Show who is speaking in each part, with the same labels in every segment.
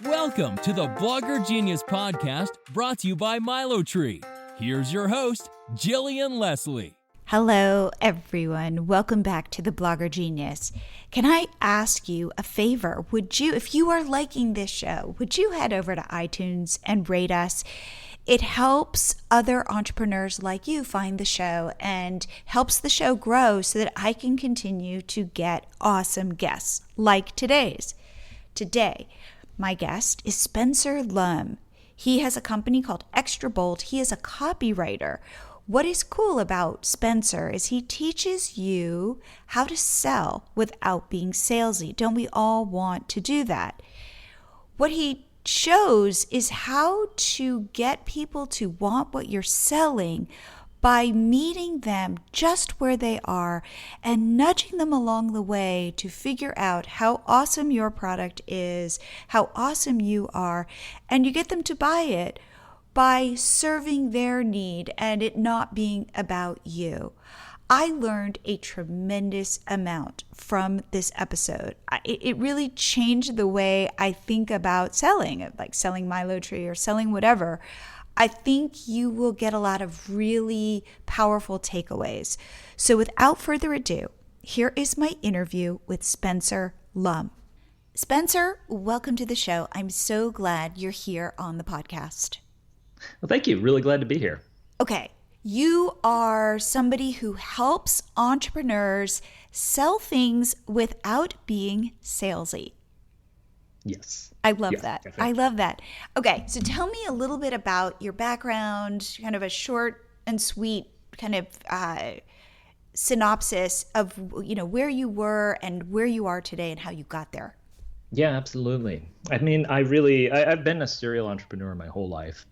Speaker 1: Welcome to the Blogger Genius Podcast, brought to you by Milo Tree. Here's your host, Jillian Leslie.
Speaker 2: Hello, everyone. Welcome back to the Blogger Genius. Can I ask you a favor? Would you, if you are liking this show, would you head over to iTunes and rate us? It helps other entrepreneurs like you find the show and helps the show grow so that I can continue to get awesome guests like today's. Today, my guest is Spencer Lum. He has a company called ExtraBold. He is a copywriter. What is cool about Spencer is he teaches you how to sell without being salesy. Don't we all want to do that? What he shows is how to get people to want what you're selling by meeting them just where they are and nudging them along the way to figure out how awesome your product is, how awesome you are, and you get them to buy it by serving their need and it not being about you. I learned a tremendous amount from this episode. It really changed the way I think about selling, like selling Milo Tree or selling whatever. I think you will get a lot of really powerful takeaways. So without further ado, here is my interview with Spencer Lum. Spencer, welcome to the show. I'm so glad you're here on the podcast.
Speaker 3: Well, thank you. Really glad to be here.
Speaker 2: Okay. You are somebody who helps entrepreneurs sell things without being salesy.
Speaker 3: Yes.
Speaker 2: I love that.
Speaker 3: Definitely.
Speaker 2: I love that. Okay, so tell me a little bit about your background, kind of a short and sweet kind of synopsis of, where you were and where you are today and how you got there.
Speaker 3: Yeah, absolutely. I mean, I've been a serial entrepreneur my whole life.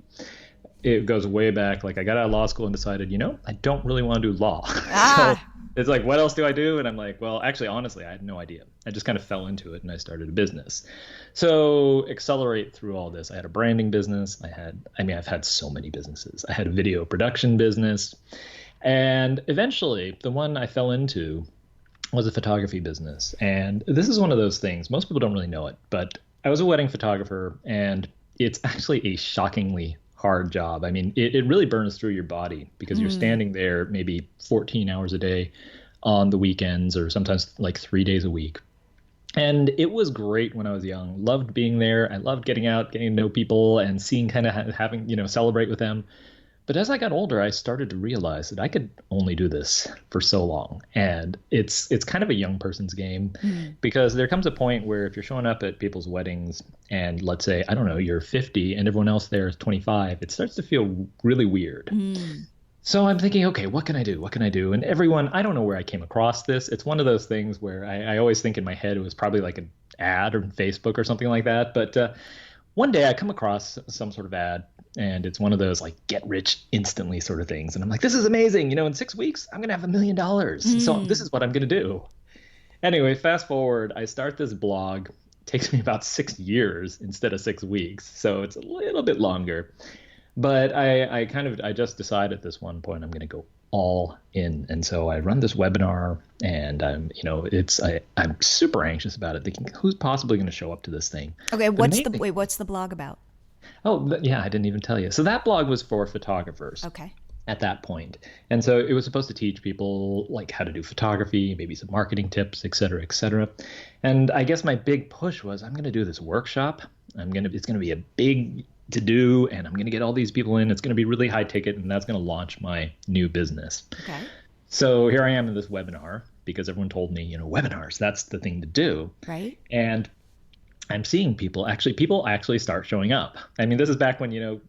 Speaker 3: It goes way back. Like I got out of law school and decided, I don't really want to do law. So it's like, what else do I do? And I'm like, well, actually, honestly, I had no idea. I just kind of fell into it and I started a business. So accelerate through all this. I had a branding business. I've had so many businesses. I had a video production business. And eventually the one I fell into was a photography business. And this is one of those things. Most people don't really know it, but I was a wedding photographer and it's actually a shockingly hard job. I mean, it really burns through your body because you're standing there maybe 14 hours a day on the weekends or sometimes like 3 days a week. And it was great when I was young. Loved being there. I loved getting out, getting to know people and seeing kind of having, celebrate with them. But as I got older, I started to realize that I could only do this for so long. And it's kind of a young person's game because there comes a point where if you're showing up at people's weddings and let's say, I don't know, you're 50 and everyone else there is 25, it starts to feel really weird. So I'm thinking, okay, what can I do? What can I do? And everyone, I don't know where I came across this. It's one of those things where I always think in my head it was probably like an ad on Facebook or something like that. But one day I come across some sort of ad. And it's one of those like get rich instantly sort of things. And I'm like, this is amazing. In 6 weeks, I'm going to have $1 million. So this is what I'm going to do. Anyway, fast forward, I start this blog. It takes me about 6 years instead of 6 weeks. So it's a little bit longer. But I just decided at this one point, I'm going to go all in. And so I run this webinar and I'm super anxious about it. Thinking, who's possibly going to show up to this thing?
Speaker 2: Okay. What's the blog about?
Speaker 3: Oh, yeah, I didn't even tell you. So that blog was for photographers.
Speaker 2: Okay.
Speaker 3: At that point. And so it was supposed to teach people like how to do photography, maybe some marketing tips, et cetera, et cetera. And I guess my big push was I'm going to do this workshop. It's going to be a big to do and I'm going to get all these people in. It's going to be really high ticket and that's going to launch my new business. Okay. So here I am in this webinar because everyone told me, webinars, that's the thing to do.
Speaker 2: Right.
Speaker 3: And I'm seeing people actually start showing up. I mean, this is back when, you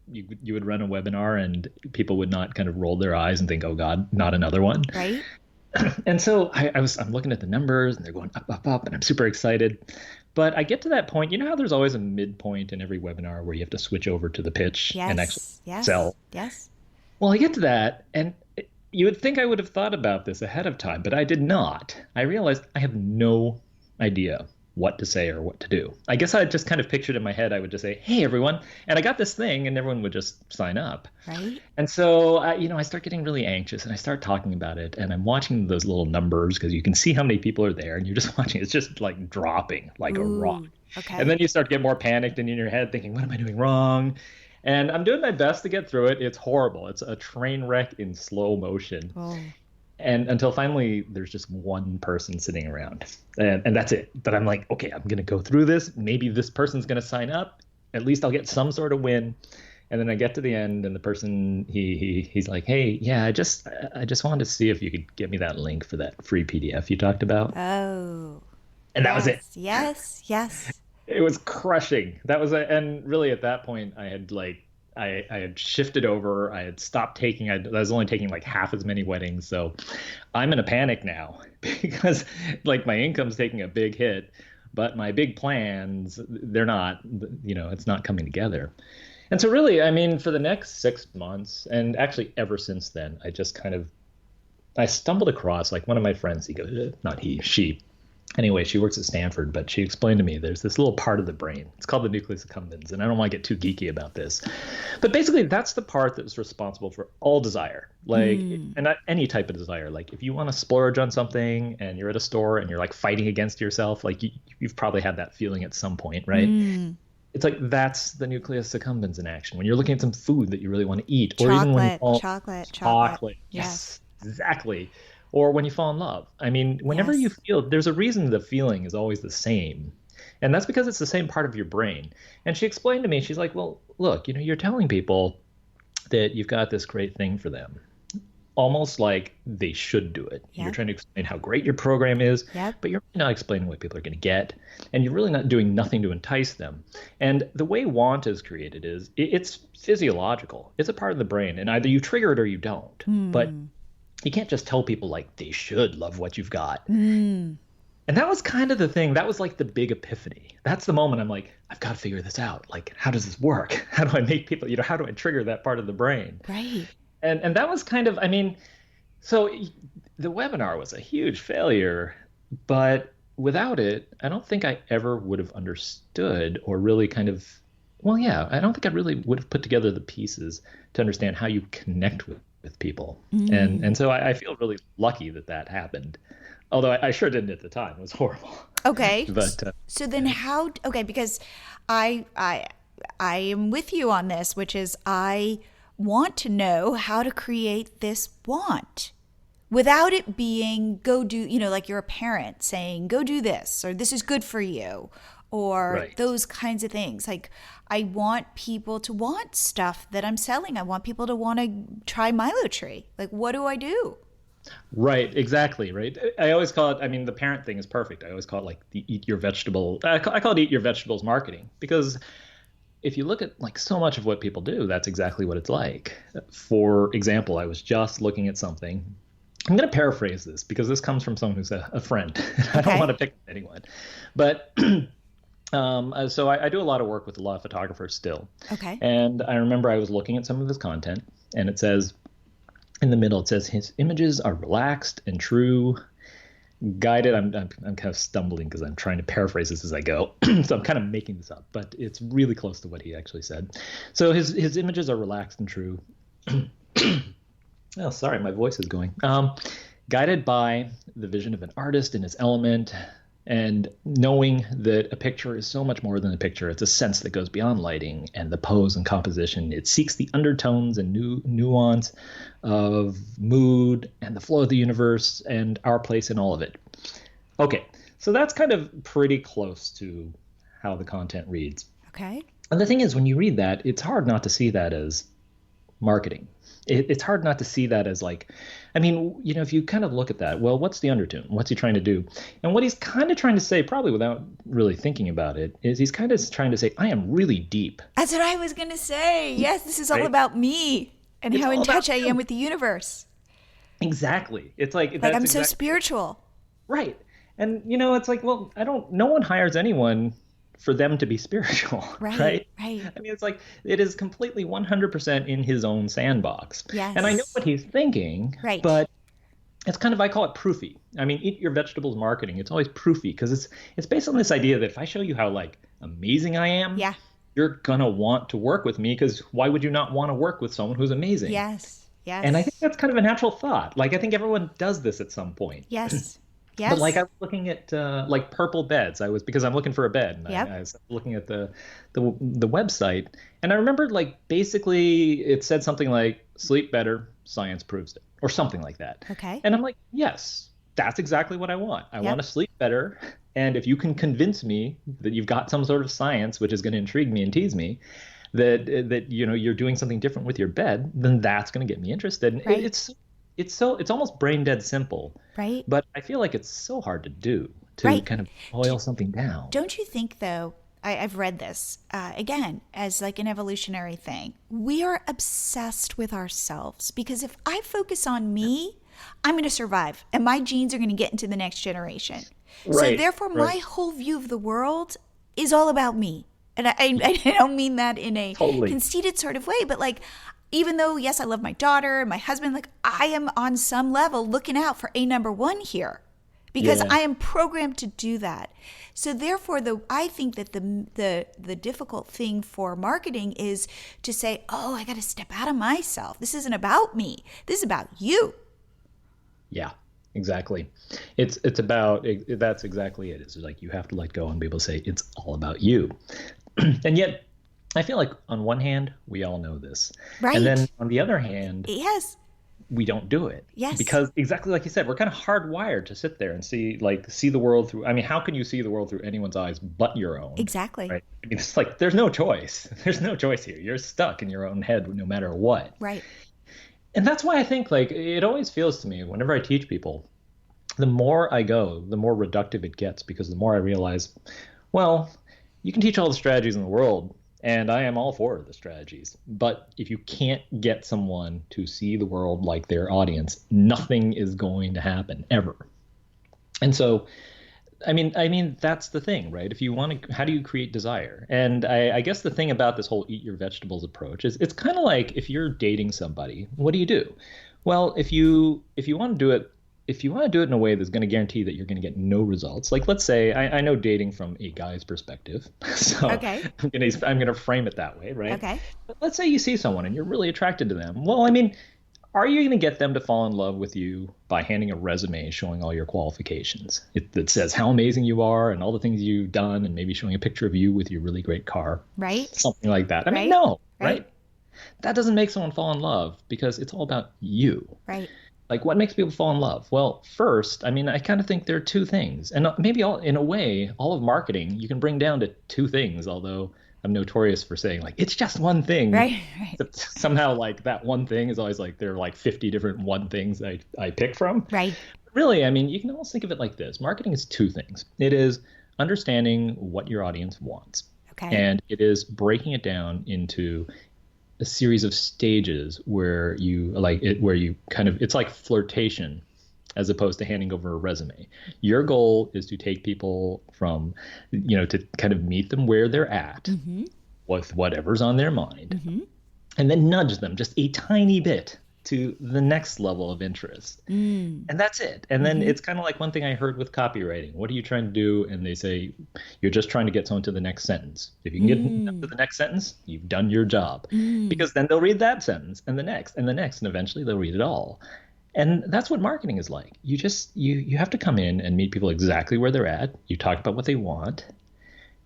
Speaker 3: would run a webinar and people would not kind of roll their eyes and think, oh God, not another one.
Speaker 2: Right.
Speaker 3: And so I'm looking at the numbers and they're going up, up, up, and I'm super excited. But I get to that point, how there's always a midpoint in every webinar where you have to switch over to the pitch and actually sell.
Speaker 2: Yes.
Speaker 3: Well, I get to that and you would think I would have thought about this ahead of time, but I did not. I realized I have no idea what to say or what to do. I guess I just kind of pictured in my head, I would just say, hey, everyone, and I got this thing, and everyone would just sign up.
Speaker 2: Right.
Speaker 3: And so, I start getting really anxious, and I start talking about it, and I'm watching those little numbers because you can see how many people are there, and you're just watching. It's just like dropping like a rock.
Speaker 2: Okay.
Speaker 3: And then you start to get more panicked and in your head thinking, what am I doing wrong? And I'm doing my best to get through it. It's horrible. It's a train wreck in slow motion.
Speaker 2: Oh.
Speaker 3: And until finally there's just one person sitting around and that's it. But I'm like, okay, I'm going to go through this. Maybe this person's going to sign up. At least I'll get some sort of win. And then I get to the end and the person, he's like, hey, yeah, I just wanted to see if you could get me that link for that free PDF you talked about.
Speaker 2: Oh.
Speaker 3: And that was it.
Speaker 2: Yes.
Speaker 3: It was crushing. And really at that point I had I had shifted over. I had stopped taking, I was only taking like half as many weddings. So I'm in a panic now because like my income's taking a big hit, but my big plans, they're not, it's not coming together. And so really, I mean, for the next 6 months, and actually ever since then, I stumbled across like one of my friends, she Anyway, she works at Stanford, but she explained to me there's this little part of the brain. It's called the nucleus accumbens, and I don't want to get too geeky about this. But basically, that's the part that's responsible for all desire, and not any type of desire. Like if you want to splurge on something and you're at a store and you're like fighting against yourself, like you've probably had that feeling at some point, right? It's like that's the nucleus accumbens in action. When you're looking at some food that you really want to eat, or even when you chocolate. Yes, exactly. Or when you fall in love. I mean, whenever you feel, there's a reason the feeling is always the same. And that's because it's the same part of your brain. And she explained to me, she's like, well, look, you're telling people that you've got this great thing for them, almost like they should do it. You're trying to explain how great your program is, but you're not explaining what people are going to get. And you're really not doing nothing to entice them. And the way want is created is it's physiological. It's a part of the brain. And either you trigger it or you don't. But you can't just tell people like they should love what you've got. And that was kind of the thing. That was like the big epiphany. That's the moment I'm like, I've got to figure this out. Like, how does this work? How do I make people, how do I trigger that part of the brain?
Speaker 2: Right.
Speaker 3: And that was kind of, so the webinar was a huge failure, but without it, I don't think I ever would have understood or really I don't think I really would have put together the pieces to understand how you connect with people. And so I feel really lucky that happened. Although I sure didn't at the time. It was horrible.
Speaker 2: Okay.
Speaker 3: But
Speaker 2: so then because I am with you on this, which is I want to know how to create this want without it being go do, like you're a parent saying go do this or this is good for you or those kinds of things. Like I want people to want stuff that I'm selling. I want people to want to try MiloTree. Like what do I do?
Speaker 3: Right, exactly, right. I always call it, the parent thing is perfect. I always call it like the eat your vegetable. I call it eat your vegetables marketing because if you look at like so much of what people do, that's exactly what it's like. For example, I was just looking at something. I'm going to paraphrase this because this comes from someone who's a friend. I don't want to pick anyone. But so I do a lot of work with a lot of photographers still. Okay. And I remember I was looking at some of his content and it says, in the middle, it says his images are relaxed and true, guided. I'm kind of stumbling because I'm trying to paraphrase this as I go. So I'm kind of making this up, but it's really close to what he actually said. So his images are relaxed and true. Oh, sorry, my voice is going. Guided by the vision of an artist in his element, and knowing that a picture is so much more than a picture. It's a sense that goes beyond lighting and the pose and composition. It seeks the undertones and nuance of mood and the flow of the universe and our place in all of it. Okay, so that's kind of pretty close to how the content reads. Okay. And the thing is, when you read that, it's hard not to see that as marketing. It's hard not to see that as like, if you kind of look at that, well, what's the undertone? What's he trying to do? And what he's kind of trying to say, probably without really thinking about it, is he's kind of trying to say, I am really deep.
Speaker 2: That's what I was going to say. Yes, this is all about me and how in touch I am with the universe.
Speaker 3: Exactly. It's like
Speaker 2: I'm so spiritual.
Speaker 3: Right. And, it's like, well, no one hires anyone for them to be spiritual, right? It's like it is completely 100% in his own sandbox. Yes. And I know what he's thinking, but it's kind of, I call it proofy. I mean, eat your vegetables marketing. It's always proofy because it's based on this idea that if I show you how like amazing I am,
Speaker 2: Yeah.
Speaker 3: you're gonna want to work with me, because why would you not want to work with someone who's amazing?
Speaker 2: Yes. Yes.
Speaker 3: And I think that's kind of a natural thought. Like, I think everyone does this at some point.
Speaker 2: Yes. Yes.
Speaker 3: But like, I was looking at like purple beds. Because I'm looking for a bed. And
Speaker 2: Yep.
Speaker 3: I was looking at the website, and I remembered like basically it said something like sleep better, science proves it, or something like that.
Speaker 2: Okay.
Speaker 3: And I'm like, yes, that's exactly what I want. I
Speaker 2: Yep.
Speaker 3: want to sleep better. And if you can convince me that you've got some sort of science which is going to intrigue me and tease me, that you're doing something different with your bed, then that's going to get me interested. And
Speaker 2: Right.
Speaker 3: it's almost brain dead simple.
Speaker 2: Right.
Speaker 3: But I feel like it's so hard to do, to
Speaker 2: Right.
Speaker 3: kind of boil something down.
Speaker 2: Don't you think, though, I've read this, again, as like an evolutionary thing. We are obsessed with ourselves, because if I focus on me, I'm going to survive and my genes are going to get into the next generation. So
Speaker 3: Right,
Speaker 2: therefore, my
Speaker 3: right.
Speaker 2: whole view of the world is all about me. And I don't mean that in a
Speaker 3: Totally.
Speaker 2: conceited sort of way, but like, even though, yes, I love my daughter and my husband, like I am on some level looking out for a number one here, because
Speaker 3: Yeah.
Speaker 2: I am programmed to do that. So therefore, I think that the difficult thing for marketing is to say, oh, I got to step out of myself. This isn't about me. This is about you.
Speaker 3: Yeah, exactly. It's about that's exactly it. It's like you have to let go and be able to say it's all about you. And yet, I feel like on one hand, we all know this.
Speaker 2: Right.
Speaker 3: And then on the other hand,
Speaker 2: Yes.
Speaker 3: we don't do it.
Speaker 2: Yes.
Speaker 3: Because exactly like you said, we're kind of hardwired to sit there and see the world through. I mean, how can you see the world through anyone's eyes but your own?
Speaker 2: Exactly.
Speaker 3: Right. I mean, it's like there's no choice. There's no choice here. You're stuck in your own head no matter what.
Speaker 2: Right.
Speaker 3: And that's why I think like it always feels to me whenever I teach people, the more I go, the more reductive it gets, because the more I realize, well, you can teach all the strategies in the world, and I am all for the strategies. But if you can't get someone to see the world like their audience, nothing is going to happen ever. And so, I mean, that's the thing, right? If you want to, how do you create desire? And I guess the thing about this whole eat your vegetables approach is it's kind of like if you're dating somebody, what do? Well, if you want to do it, in a way that's going to guarantee that you're going to get no results, like let's say I know dating from a guy's perspective, so
Speaker 2: Okay.
Speaker 3: I'm going to frame it that way, right?
Speaker 2: Okay.
Speaker 3: But let's say you see someone and you're really attracted to them. Well, I mean, are you going to get them to fall in love with you by handing a resume showing all your qualifications? That says how amazing you are and all the things you've done, and maybe showing a picture of you with your really great car,
Speaker 2: Right.
Speaker 3: something like that. I mean,
Speaker 2: Right.
Speaker 3: no,
Speaker 2: Right.
Speaker 3: right? That doesn't make someone fall in love, because it's all about you.
Speaker 2: Right.
Speaker 3: Like, what makes people fall in love? Well, first, I mean, I kind of think there are two things. And maybe in a way, all of marketing, you can bring down to two things, although I'm notorious for saying, like, it's just one thing.
Speaker 2: Right. Right.
Speaker 3: Somehow, like, that one thing is always like, there are like 50 different one things I pick from.
Speaker 2: Right.
Speaker 3: Really, I mean, you can almost think of it like this. Marketing is two things. It is understanding what your audience wants.
Speaker 2: Okay.
Speaker 3: And it is breaking it down into a series of stages where it's like flirtation as opposed to handing over a resume. Your goal is to take people from, to kind of meet them where they're at
Speaker 2: Mm-hmm.
Speaker 3: with whatever's on their mind,
Speaker 2: Mm-hmm.
Speaker 3: and then nudge them just a tiny bit to the next level of interest. And that's it. And then it's kind of like one thing I heard with copywriting. What are you trying to do? And they say, you're just trying to get someone to the next sentence. If you can get them to the next sentence, you've done your job. Because then they'll read that sentence and the next and the next, and eventually they'll read it all. And that's what marketing is like. You just, you have to come in and meet people exactly where they're at. You talk about what they want,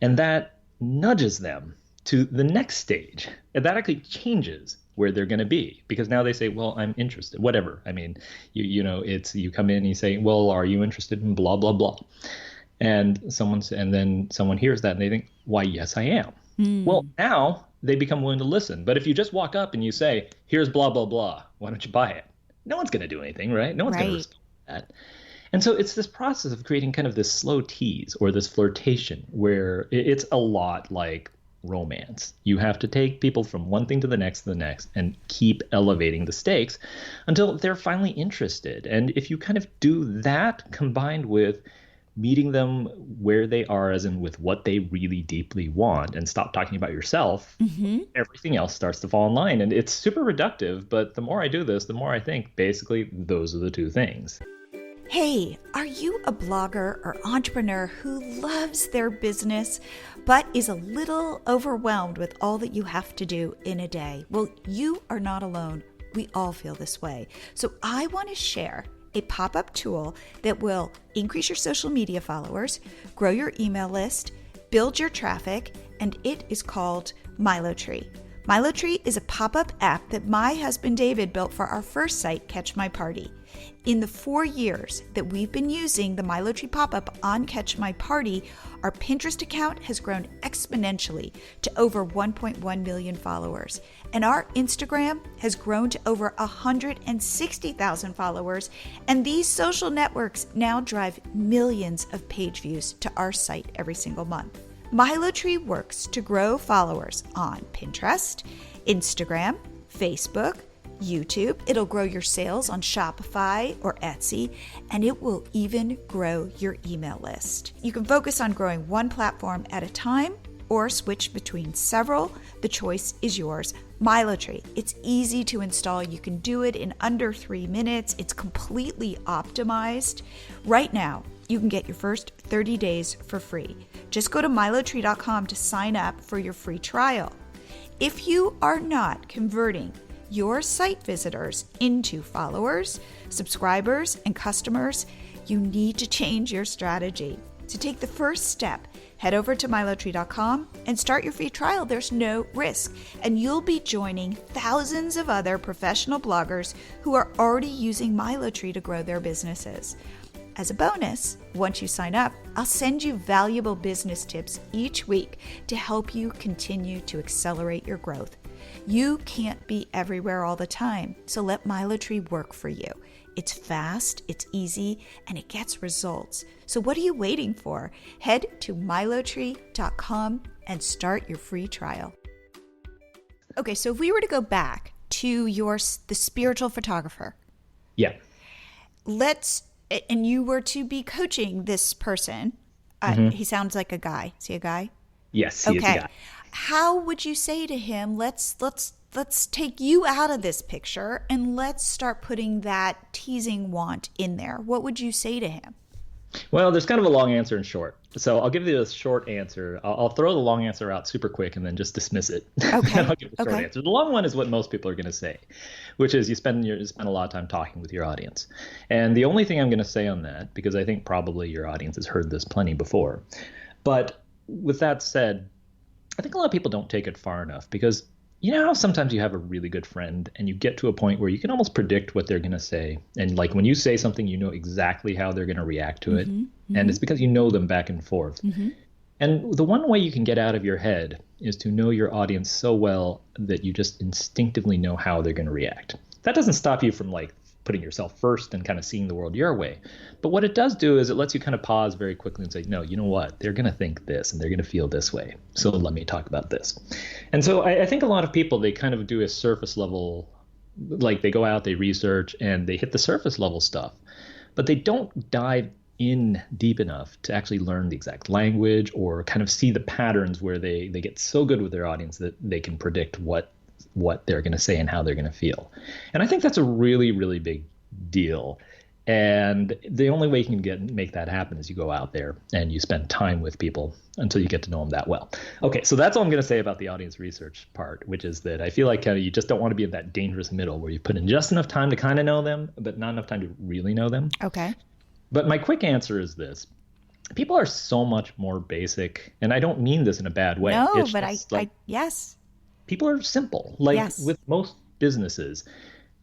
Speaker 3: and that nudges them to the next stage. And that actually changes where they're going to be, because now they say, well, I'm interested, whatever. I mean, you come in and you say, well, are you interested in blah, blah, blah? And then someone hears that and they think, why, yes, I am. Well, now they become willing to listen. But if you just walk up and you say, here's blah, blah, blah, why don't you buy it? No one's going to do anything, right? No one's going to respond to that. And so it's this process of creating kind of this slow tease or this flirtation where it's a lot like romance. You have to take people from one thing to the next and keep elevating the stakes until they're finally interested. And if you kind of do that combined with meeting them where they are, as in with what they really deeply want, and stop talking about yourself, everything else starts to fall in line. And it's super reductive, but the more I do this, the more I think basically those are the two things.
Speaker 2: Hey, are you a blogger or entrepreneur who loves their business but is a little overwhelmed with all that you have to do in a day? Well, you are not alone. We all feel this way. So I want to share a pop-up tool that will increase your social media followers, grow your email list, build your traffic, and it is called MiloTree. MiloTree is a pop-up app that my husband David built for our first site, Catch My Party. In the 4 years that we've been using the MiloTree pop-up on Catch My Party, our Pinterest account has grown exponentially to over 1.1 million followers. And our Instagram has grown to over 160,000 followers. And these social networks now drive millions of page views to our site every single month. MiloTree works to grow followers on Pinterest, Instagram, Facebook, YouTube. It'll grow your sales on Shopify or Etsy, and it will even grow your email list. You can focus on growing one platform at a time or switch between several. The choice is yours. MiloTree. It's easy to install. You can do it in under 3 minutes. It's completely optimized. Right now, you can get your first 30 days for free. Just go to milotree.com to sign up for your free trial. If you are not converting your site visitors into followers, subscribers, and customers, you need to change your strategy. To take the first step, head over to milotree.com and start your free trial. There's no risk, and you'll be joining thousands of other professional bloggers who are already using MiloTree to grow their businesses. As a bonus, once you sign up, I'll send you valuable business tips each week to help you continue to accelerate your growth. You can't be everywhere all the time, so let MiloTree work for you. It's fast, it's easy, and it gets results. So what are you waiting for? Head to milotree.com and start your free trial. Okay, so if we were to go back to the spiritual photographer.
Speaker 3: Yeah.
Speaker 2: And you were to be coaching this person. He sounds like a guy. Is he a guy?
Speaker 3: Yes, he is a guy.
Speaker 2: How would you say to him, let's take you out of this picture and let's start putting that teasing want in there? What would you say to him?
Speaker 3: Well, there's kind of a long answer and short. So I'll give you a short answer. I'll throw the long answer out super quick and then just dismiss it.
Speaker 2: Okay.
Speaker 3: I'll give the short answer. The long one is what most people are going to say, which is you spend a lot of time talking with your audience. And the only thing I'm going to say on that, because I think probably your audience has heard this plenty before, but with that said, I think a lot of people don't take it far enough, because you know how sometimes you have a really good friend and you get to a point where you can almost predict what they're going to say. And like when you say something, you know exactly how they're going to react to it. And it's because you know them back and forth. And the one way you can get out of your head is to know your audience so well that you just instinctively know how they're going to react. That doesn't stop you from like putting yourself first and kind of seeing the world your way. But what it does do is it lets you kind of pause very quickly and say, no, you know what? They're going to think this and they're going to feel this way. So let me talk about this. And so I think a lot of people, they kind of do a surface level, like they go out, they research, and they hit the surface level stuff, but they don't dive in deep enough to actually learn the exact language or kind of see the patterns where they get so good with their audience that they can predict what they're going to say and how they're going to feel. And I think that's a really, really big deal. And the only way you can make that happen is you go out there and you spend time with people until you get to know them that well. Okay, so that's all I'm going to say about the audience research part, which is that I feel like kind of you just don't want to be in that dangerous middle where you put in just enough time to kind of know them, but not enough time to really know them.
Speaker 2: Okay.
Speaker 3: But my quick answer is this. People are so much more basic, and I don't mean this in a bad way.
Speaker 2: No,
Speaker 3: it's
Speaker 2: but yes.
Speaker 3: People are simple. Like with most businesses,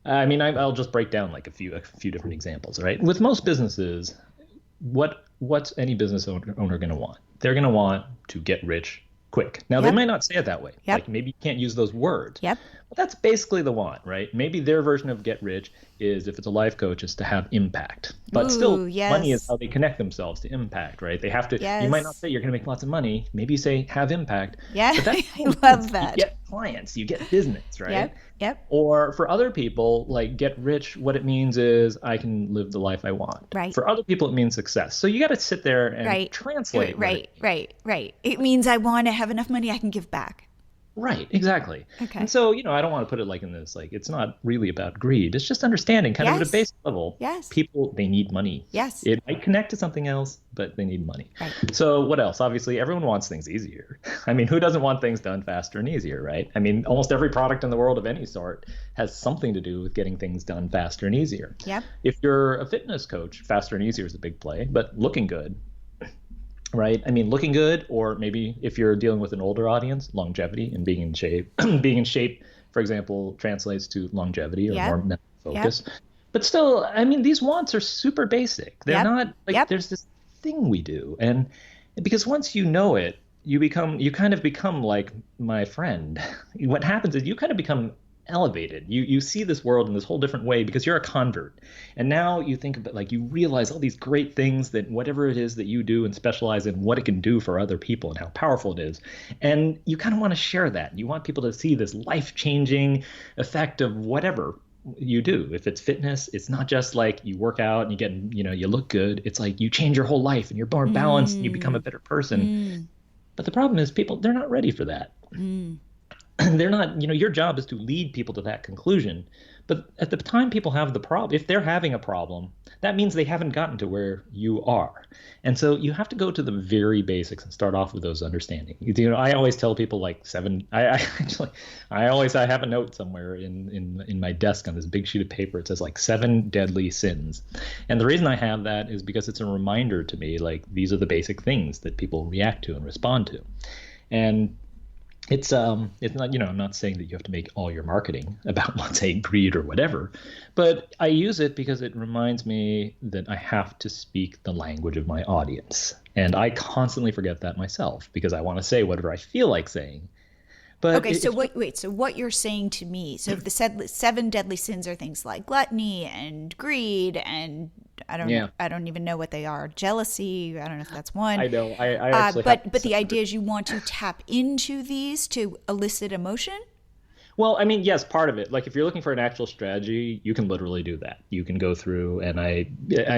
Speaker 3: I mean, I'll just break down like a few different examples, right? With most businesses, what's any business owner going to want? They're going to want to get rich quick. Now, they might not say it that way. Like maybe you can't use those words. But that's basically the want, right? Maybe their version of get rich is, if it's a life coach, is to have impact. But still,
Speaker 2: yes.
Speaker 3: money is how they connect themselves to impact, right? They have to, you might not say you're going to make lots of money. Maybe you say have impact.
Speaker 2: Yeah,
Speaker 3: but that's
Speaker 2: I love that.
Speaker 3: You get clients, you get business, right?
Speaker 2: Yep.
Speaker 3: Or for other people, like get rich, what it means is I can live the life I want.
Speaker 2: Right.
Speaker 3: For other people, it means success. So you got to sit there and translate.
Speaker 2: Right. It means I want to have enough money I can give back.
Speaker 3: Right, exactly.
Speaker 2: Okay.
Speaker 3: And so, I don't want to put it like in this, like, it's not really about greed. It's just understanding kind of at a base level.
Speaker 2: Yes.
Speaker 3: People, they need money.
Speaker 2: Yes.
Speaker 3: It might connect to something else, but they need money.
Speaker 2: Right.
Speaker 3: So what else? Obviously, everyone wants things easier. I mean, who doesn't want things done faster and easier, right? I mean, almost every product in the world of any sort has something to do with getting things done faster and easier.
Speaker 2: Yep.
Speaker 3: If you're a fitness coach, faster and easier is a big play, but looking good. Right. I mean, looking good, or maybe if you're dealing with an older audience, longevity and being in shape. Being in shape, for example, translates to longevity or more mental focus. But still, I mean, these wants are super basic. They're not like there's this thing we do. And because once you know it, you kind of become like my friend. What happens is you kind of become elevated. You see this world in this whole different way because you're a convert. And now you think about, like, you realize all these great things that whatever it is that you do and specialize in, what it can do for other people and how powerful it is. And you kind of want to share that. You want people to see this life-changing effect of whatever you do. If it's fitness, it's not just like you work out and you get, you look good. It's like you change your whole life and you're more balanced and you become a better person. But the problem is people, they're not ready for that. They're not, your job is to lead people to that conclusion. But at the time people have the problem, if they're having a problem, that means they haven't gotten to where you are. And so you have to go to the very basics and start off with those understanding. I always tell people like I have a note somewhere in my desk on this big sheet of paper. It says like 7 deadly sins. And the reason I have that is because it's a reminder to me, like, these are the basic things that people react to and respond to. And it's not, I'm not saying that you have to make all your marketing about, let's say, greed or whatever, but I use it because it reminds me that I have to speak the language of my audience. And I constantly forget that myself because I want to say whatever I feel like saying. But
Speaker 2: okay, so what you're saying to me, so if the 7 deadly sins are things like gluttony and greed and I don't even know what they are. Jealousy, I don't know if that's one.
Speaker 3: I know. I actually
Speaker 2: but the idea is you want to tap into these to elicit emotion?
Speaker 3: Well, I mean, yes, part of it. Like if you're looking for an actual strategy, you can literally do that. You can go through and I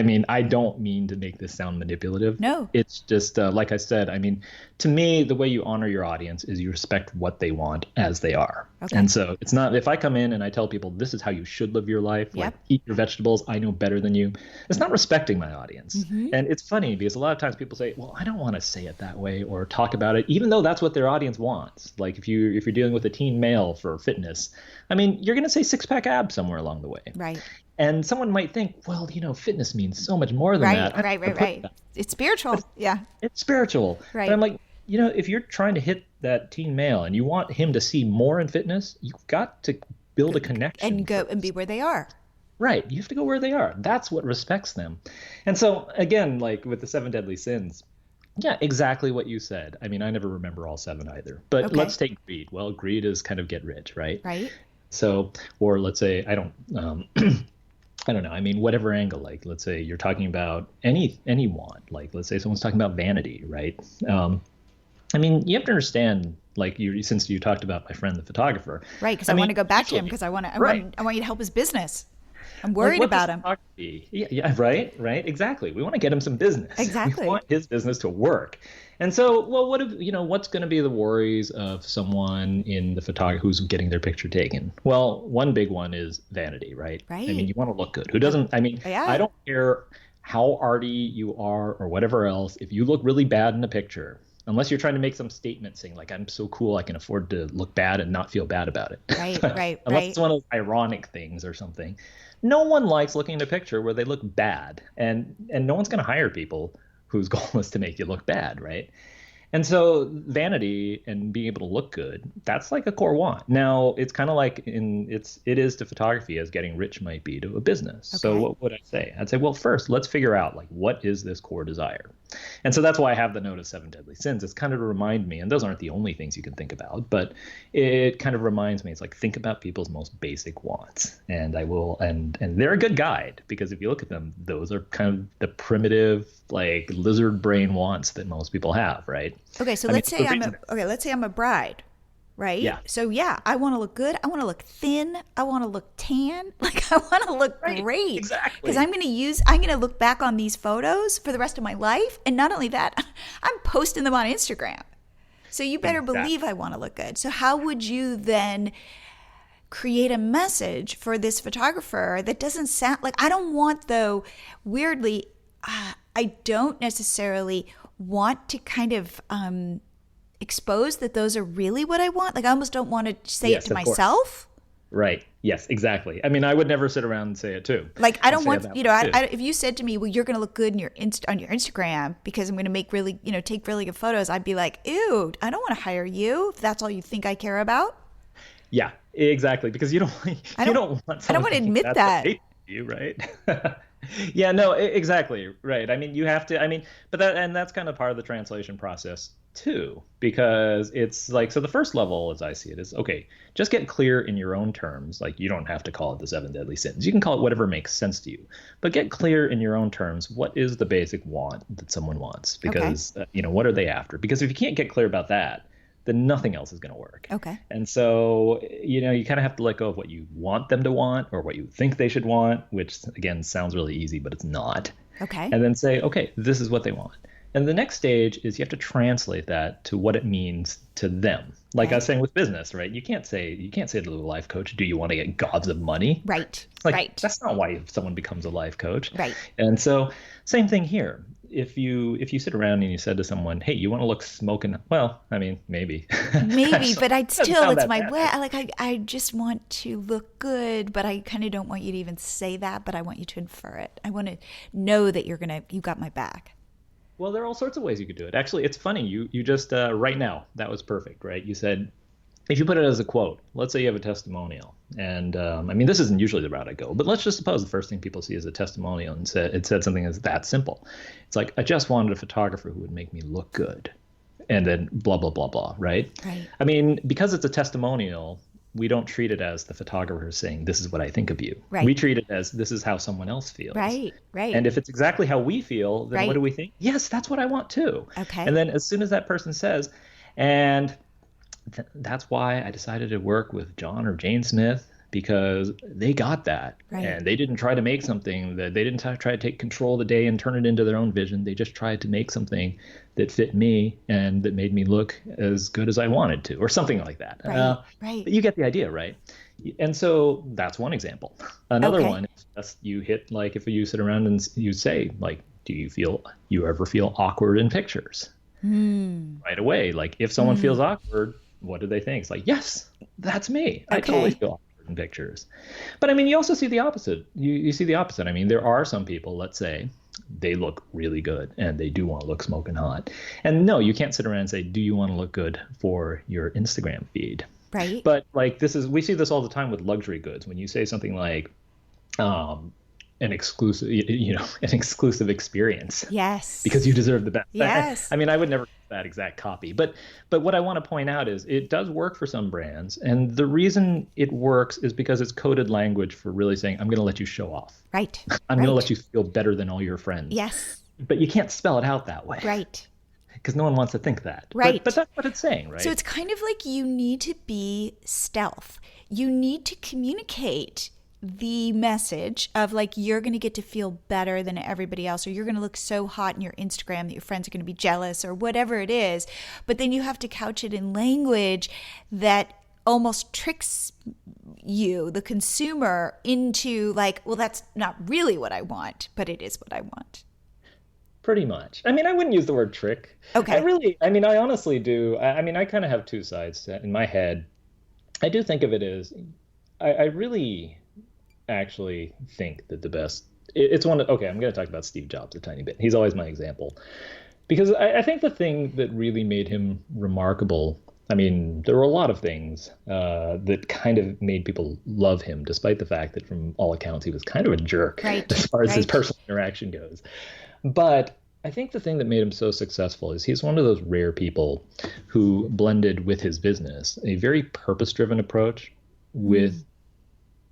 Speaker 3: mean, I don't mean to make this sound manipulative.
Speaker 2: No.
Speaker 3: It's just like I said, I mean, to me, the way you honor your audience is you respect what they want as they are. Okay. And so it's not, if I come in and I tell people this is how you should live your life, like eat your vegetables, I know better than you. It's not respecting my audience. Mm-hmm. And it's funny because a lot of times people say, well, I don't want to say it that way or talk about it, even though that's what their audience wants. Like if you're dealing with a teen male for fitness, I mean, you're going to say 6-pack abs somewhere along the way.
Speaker 2: Right.
Speaker 3: And someone might think, well, fitness means so much more than that.
Speaker 2: Right. It's spiritual. Yeah.
Speaker 3: It's spiritual.
Speaker 2: Right.
Speaker 3: But I'm like, if you're trying to hit that teen male and you want him to see more in fitness, you've got to build a connection.
Speaker 2: And go and be where they are.
Speaker 3: Right. You have to go where they are. That's what respects them. And so, again, like with the 7 deadly sins, yeah, exactly what you said. I mean, I never remember all 7 either. But let's take greed. Well, greed is kind of get rich, right?
Speaker 2: Right.
Speaker 3: So, or let's say, I don't know. I mean, whatever angle, like, let's say you're talking about any want, like, let's say someone's talking about vanity, right? I mean, you have to understand, like, since you talked about my friend, the photographer.
Speaker 2: Right. Because I want to go back to him because I want you to help his business. I'm worried about him.
Speaker 3: Yeah, right, exactly. We want to get him some business.
Speaker 2: Exactly.
Speaker 3: We want his business to work. And so, well, what's going to be the worries of someone in the photography who's getting their picture taken? Well, one big one is vanity, right?
Speaker 2: Right.
Speaker 3: I mean, you want to look good. Who doesn't? I mean, I don't care how arty you are or whatever else. If you look really bad in a picture, unless you're trying to make some statement saying, like, I'm so cool, I can afford to look bad and not feel bad about it.
Speaker 2: Right.
Speaker 3: Unless it's one of those ironic things or something. No one likes looking at a picture where they look bad. And no one's going to hire people whose goal is to make you look bad, right? And so vanity and being able to look good, that's like a core want. Now, it's kind of like it is to photography as getting rich might be to a business.
Speaker 2: Okay.
Speaker 3: So what would I say? I'd say, well, first, let's figure out like what is this core desire? And so that's why I have the note of 7 deadly sins. It's kind of to remind me, and those aren't the only things you can think about, but it kind of reminds me, it's like think about people's most basic wants. And they're a good guide, because if you look at them, those are kind of the primitive, like lizard brain wants that most people have, right?
Speaker 2: Okay, so let's say I'm a bride, right?
Speaker 3: Yeah.
Speaker 2: So yeah, I want to look good. I want to look thin. I want to look tan. Like I want to look great.
Speaker 3: Exactly.
Speaker 2: Because I'm going to look back on these photos for the rest of my life. And not only that, I'm posting them on Instagram. So you better believe I want to look good. So how would you then create a message for this photographer that doesn't sound like, I don't want, though, weirdly, I don't necessarily want to kind of expose that those are really what I want. Like I almost don't want to say it to myself.
Speaker 3: Right. Yes, exactly. I mean, I would never sit around and say it too.
Speaker 2: Like I don't want, if you said to me, well, you're going to look good on your Instagram because I'm going to make really, take really good photos, I'd be like, ew, I don't want to hire you if that's all you think I care about.
Speaker 3: Yeah, exactly. Because you don't want
Speaker 2: I don't want to admit that.
Speaker 3: You, right? Yeah, no, exactly. Right. I mean, you have to, that's kind of part of the translation process too, because it's like, so the first level, as I see it, is, okay, just get clear in your own terms. Like you don't have to call it the 7 deadly sins. You can call it whatever makes sense to you, but get clear in your own terms. What is the basic want that someone wants? Because, what are they after? Because if you can't get clear about that, then nothing else is going to work.
Speaker 2: Okay.
Speaker 3: And so, you kind of have to let go of what you want them to want or what you think they should want, which again sounds really easy, but it's not.
Speaker 2: Okay.
Speaker 3: And then say, okay, this is what they want. And the next stage is you have to translate that to what it means to them. Like I was saying with business, right? You can't say to the life coach, do you want to get gobs of money?
Speaker 2: Right.
Speaker 3: That's not why someone becomes a life coach.
Speaker 2: Right.
Speaker 3: And so same thing here. If you sit around and you said to someone, hey, you want to look smoking, well, I mean, maybe.
Speaker 2: Maybe, but it's my way. I just want to look good, but I kind of don't want you to even say that, but I want you to infer it. I want to know that you got my back.
Speaker 3: Well, there are all sorts of ways you could do it. Actually, it's funny. You just, right now, that was perfect, right? You said, if you put it as a quote, let's say you have a testimonial. And this isn't usually the route I go, but let's just suppose the first thing people see is a testimonial and it said something that's that simple. It's like, I just wanted a photographer who would make me look good. And then blah, blah, blah, blah, right?
Speaker 2: Right.
Speaker 3: I mean, because it's a testimonial, we don't treat it as the photographer saying, this is what I think of you.
Speaker 2: Right.
Speaker 3: We treat it as, this is how someone else feels.
Speaker 2: Right.
Speaker 3: And if it's exactly how we feel, then what do we think? Yes, that's what I want too.
Speaker 2: Okay.
Speaker 3: And then as soon as that person says, and that's why I decided to work with John or Jane Smith, because they got that.
Speaker 2: Right.
Speaker 3: And they didn't try to make something that they didn't try to take control of the day and turn it into their own vision. They just tried to make something that fit me and that made me look as good as I wanted to, or something like that.
Speaker 2: Right.
Speaker 3: But you get the idea, right? And so that's one example. Another one is you hit, like, if you sit around and you say, like, do you ever feel awkward in pictures? Right away. Like, if someone feels awkward, what do they think? It's like, yes, that's me. I totally feel awkward in pictures. But I mean, you also see the opposite. You see the opposite. I mean, there are some people, let's say, they look really good and they do want to look smoking hot. And no, you can't sit around and say, do you want to look good for your Instagram feed?
Speaker 2: Right.
Speaker 3: But like, we see this all the time with luxury goods. When you say something like, an exclusive experience.
Speaker 2: Yes.
Speaker 3: Because you deserve the best.
Speaker 2: Yes.
Speaker 3: I mean, I would never use that exact copy, but what I want to point out is it does work for some brands. And the reason it works is because it's coded language for really saying, I'm going to let you show off.
Speaker 2: Right.
Speaker 3: I'm going to let you feel better than all your friends.
Speaker 2: Yes.
Speaker 3: But you can't spell it out that way.
Speaker 2: Right.
Speaker 3: Because no one wants to think that.
Speaker 2: Right.
Speaker 3: But that's what it's saying, right?
Speaker 2: So it's kind of like you need to be stealth. You need to communicate the message of, like, you're going to get to feel better than everybody else, or you're going to look so hot in your Instagram that your friends are going to be jealous, or whatever it is. But then you have to couch it in language that almost tricks you, the consumer, into like, well, that's not really what I want, but it is what I want.
Speaker 3: Pretty much. I mean, I wouldn't use the word trick.
Speaker 2: Okay.
Speaker 3: I honestly do. I kind of have two sides in my head. I do think of it as, I really actually think that the best, I'm going to talk about Steve Jobs a tiny bit. He's always my example. Because I think the thing that really made him remarkable, I mean, there were a lot of things that kind of made people love him, despite the fact that from all accounts he was kind of a jerk
Speaker 2: Right,
Speaker 3: as far as his
Speaker 2: right.
Speaker 3: personal interaction goes. But I think the thing that made him so successful is he's one of those rare people who blended with his business a very purpose-driven approach with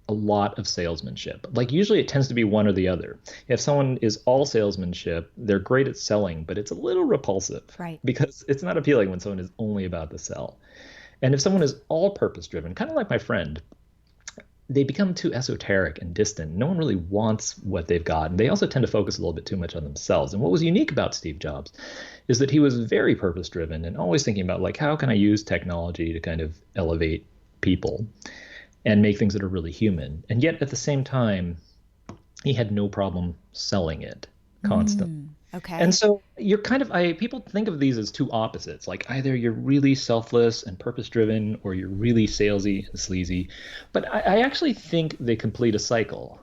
Speaker 3: a lot of salesmanship. Like usually it tends to be one or the other. If someone is all salesmanship, they're great at selling, but it's a little repulsive,
Speaker 2: Right.
Speaker 3: because it's not appealing when someone is only about the sell. And if someone is all purpose driven, kind of like my friend, they become too esoteric and distant. No one really wants what they've got. And they also tend to focus a little bit too much on themselves. And what was unique about Steve Jobs is that he was very purpose driven and always thinking about, like, how can I use technology to kind of elevate people and make things that are really human. And yet at the same time, he had no problem selling it constantly.
Speaker 2: Okay.
Speaker 3: And so you're kind of, people think of these as two opposites. Like either you're really selfless and purpose driven, or you're really salesy and sleazy. But I actually think they complete a cycle.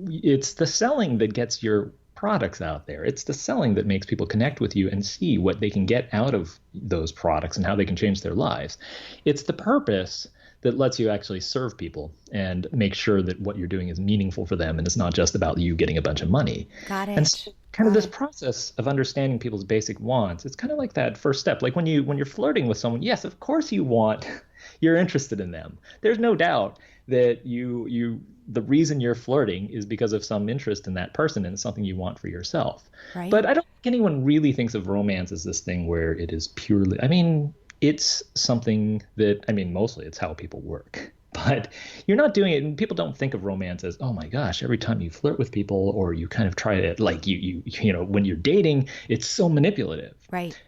Speaker 3: It's the selling that gets your products out there. It's the selling that makes people connect with you and see what they can get out of those products and how they can change their lives. It's the purpose that lets you actually serve people and make sure that what you're doing is meaningful for them, and it's not just about you getting a bunch of money.
Speaker 2: Got it.
Speaker 3: And so kind of this process of understanding people's basic wants, it's kind of like that first step. Like when you're flirting with someone, yes, of course you're interested in them. There's no doubt that the reason you're flirting is because of some interest in that person, and it's something you want for yourself.
Speaker 2: Right.
Speaker 3: But I don't think anyone really thinks of romance as this thing where it is purely, I mean, it's something that, I mean, mostly it's how people work. But you're not doing it, and people don't think of romance as, oh my gosh, every time you flirt with people or you kind of try to, like, you know, when you're dating, it's so manipulative.
Speaker 2: Right.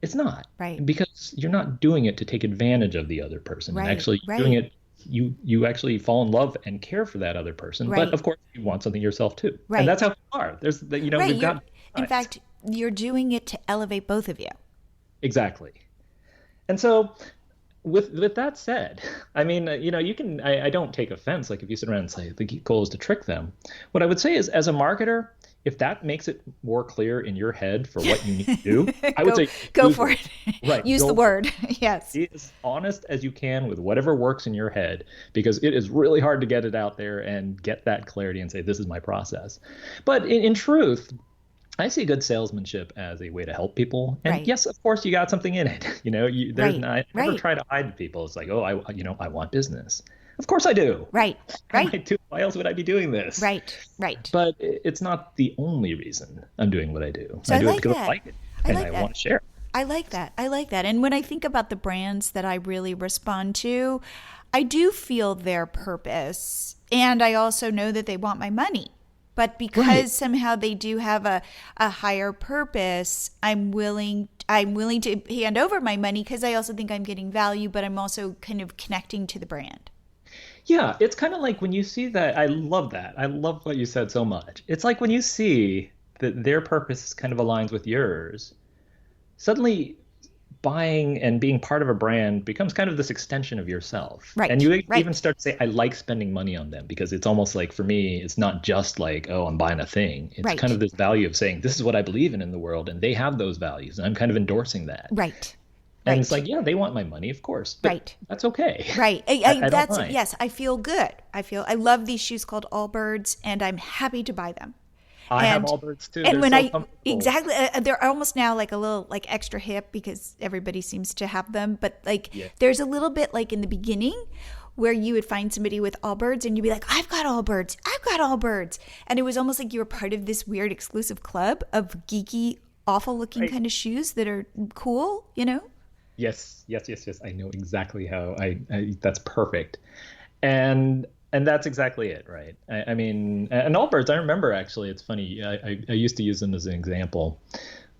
Speaker 3: It's not.
Speaker 2: Right.
Speaker 3: Because you're not doing it to take advantage of the other person.
Speaker 2: Right.
Speaker 3: And actually
Speaker 2: Right.
Speaker 3: doing it, you actually fall in love and care for that other person.
Speaker 2: Right.
Speaker 3: But of course you want something yourself too.
Speaker 2: Right.
Speaker 3: And that's how people are. There's, you know,
Speaker 2: Right.
Speaker 3: we've got.
Speaker 2: In fact, you're doing it to elevate both of you.
Speaker 3: Exactly. And so with that said, I mean, you know, you can, I don't take offense. Like if you sit around and say the goal is to trick them, what I would say is, as a marketer, if that makes it more clear in your head for what you need to do, I would say
Speaker 2: go for it.
Speaker 3: Right.
Speaker 2: Use the word. Yes.
Speaker 3: Be as honest as you can with whatever works in your head, because it is really hard to get it out there and get that clarity and say, this is my process. But in truth, I see good salesmanship as a way to help people. And
Speaker 2: Right.
Speaker 3: yes, of course, you got something in it. You know, there's
Speaker 2: Right.
Speaker 3: I never
Speaker 2: Right.
Speaker 3: try to hide to people. It's like, oh, I want business. Of course I do.
Speaker 2: Right. Right.
Speaker 3: Why else would I be doing this?
Speaker 2: Right. Right.
Speaker 3: But it's not the only reason I'm doing what I do.
Speaker 2: So
Speaker 3: I do
Speaker 2: I
Speaker 3: it
Speaker 2: like
Speaker 3: because
Speaker 2: that.
Speaker 3: I like it,
Speaker 2: I
Speaker 3: and
Speaker 2: like
Speaker 3: I
Speaker 2: that.
Speaker 3: want to share.
Speaker 2: I like that. I like that. And when I think about the brands that I really respond to, I do feel their purpose. And I also know that they want my money. But because
Speaker 3: Right.
Speaker 2: somehow they do have a higher purpose, I'm willing to hand over my money because I also think I'm getting value, but I'm also kind of connecting to the brand.
Speaker 3: Yeah, it's kind of like when you see that. I love that. I love what you said so much. It's like when you see that their purpose kind of aligns with yours, suddenly buying and being part of a brand becomes kind of this extension of yourself.
Speaker 2: Right,
Speaker 3: And you
Speaker 2: right.
Speaker 3: even start to say, I like spending money on them, because it's almost like, for me, it's not just like, oh, I'm buying a thing. It's
Speaker 2: Right.
Speaker 3: kind of this value of saying, this is what I believe in the world, and they have those values, and I'm kind of endorsing that.
Speaker 2: Right.
Speaker 3: And
Speaker 2: Right.
Speaker 3: it's like, yeah, they want my money, of course, but
Speaker 2: Right.
Speaker 3: that's okay.
Speaker 2: Right.
Speaker 3: I don't mind.
Speaker 2: Yes, I feel good. I love these shoes called Allbirds, and I'm happy to buy them.
Speaker 3: I have
Speaker 2: And-
Speaker 3: Allbirds too.
Speaker 2: And
Speaker 3: They're
Speaker 2: when
Speaker 3: so
Speaker 2: I
Speaker 3: comfortable.
Speaker 2: exactly, they're almost now like a little like extra hip because everybody seems to have them. But like,
Speaker 3: Yeah.
Speaker 2: there's a little bit like in the beginning where you would find somebody with Allbirds and you'd be like, I've got Allbirds, and it was almost like you were part of this weird exclusive club of geeky, awful looking
Speaker 3: Right.
Speaker 2: kind of shoes that are cool, you know?
Speaker 3: Yes. I know exactly how that's perfect. And that's exactly it, right? I mean, and Allbirds, I remember, actually, it's funny. I used to use them as an example,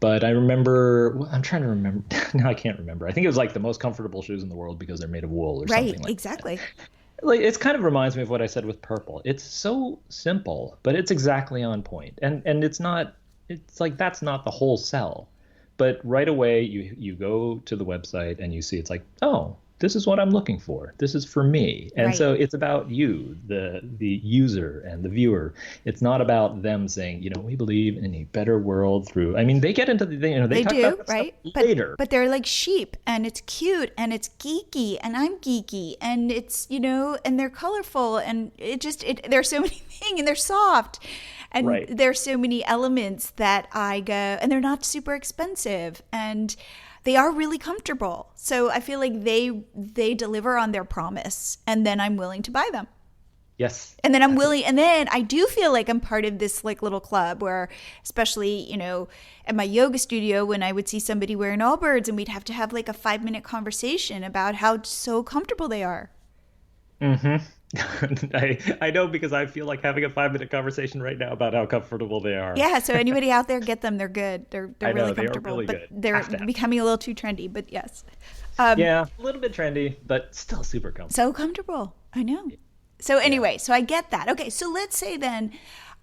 Speaker 3: but I remember, I'm trying to remember. No, I can't remember. I think it was like the most comfortable shoes in the world because they're made of wool or
Speaker 2: Right,
Speaker 3: something like
Speaker 2: exactly.
Speaker 3: that. Like, it kind of reminds me of what I said with purple. It's so simple, but it's exactly on point. And it's like, that's not the whole sell. But right away, you go to the website and you see it's like, oh, this is what I'm looking for. This is for me. And
Speaker 2: Right.
Speaker 3: so it's about you, the user and the viewer. It's not about them saying, we believe in a better world through. I mean, they get into they talk
Speaker 2: do,
Speaker 3: about that
Speaker 2: right?
Speaker 3: stuff later.
Speaker 2: But they're like sheep, and it's cute, and it's geeky, and I'm geeky, and it's, and they're colorful, and there's so many things, and they're soft. And
Speaker 3: Right.
Speaker 2: there's so many elements that I go, and they're not super expensive, and they are really comfortable. So I feel like they deliver on their promise, and then I'm willing to buy them.
Speaker 3: Yes.
Speaker 2: And then and then I do feel like I'm part of this like little club where, especially, at my yoga studio, when I would see somebody wearing Allbirds, and we'd have to have like a 5-minute conversation about how so comfortable they are.
Speaker 3: Mm-hmm. I know, because I feel like having a 5-minute conversation right now about how comfortable they are.
Speaker 2: Yeah, so anybody out there, get them. They're good. They're
Speaker 3: I know,
Speaker 2: really
Speaker 3: they are
Speaker 2: comfortable.
Speaker 3: really
Speaker 2: but
Speaker 3: good.
Speaker 2: they're becoming a little too trendy, but yes.
Speaker 3: Yeah, a little bit trendy, but still super comfortable.
Speaker 2: So comfortable. I know. So anyway, so I get that. Okay, so let's say then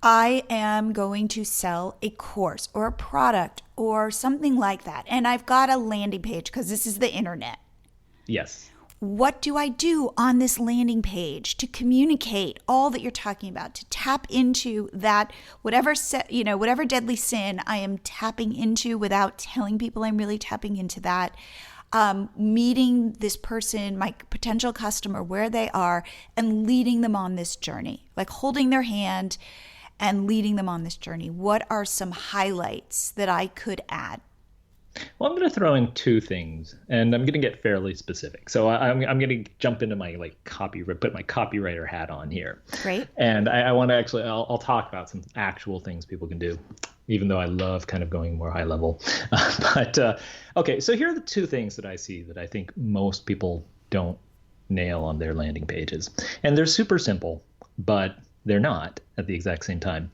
Speaker 2: I am going to sell a course or a product or something like that, and I've got a landing page because this is the internet.
Speaker 3: Yes.
Speaker 2: What do I do on this landing page to communicate all that you're talking about, to tap into that whatever deadly sin I am tapping into without telling people I'm really tapping into that, meeting this person, my potential customer, where they are, and leading them on this journey, like holding their hand and leading them on this journey. What are some highlights that I could add?
Speaker 3: Well, I'm going to throw in two things, and I'm going to get fairly specific. So I'm going to jump into my put my copywriter hat on here.
Speaker 2: Great.
Speaker 3: And I want to actually, I'll talk about some actual things people can do, even though I love kind of going more high level. Okay, so here are the two things that I see that I think most people don't nail on their landing pages. And they're super simple, but they're not at the exact same time.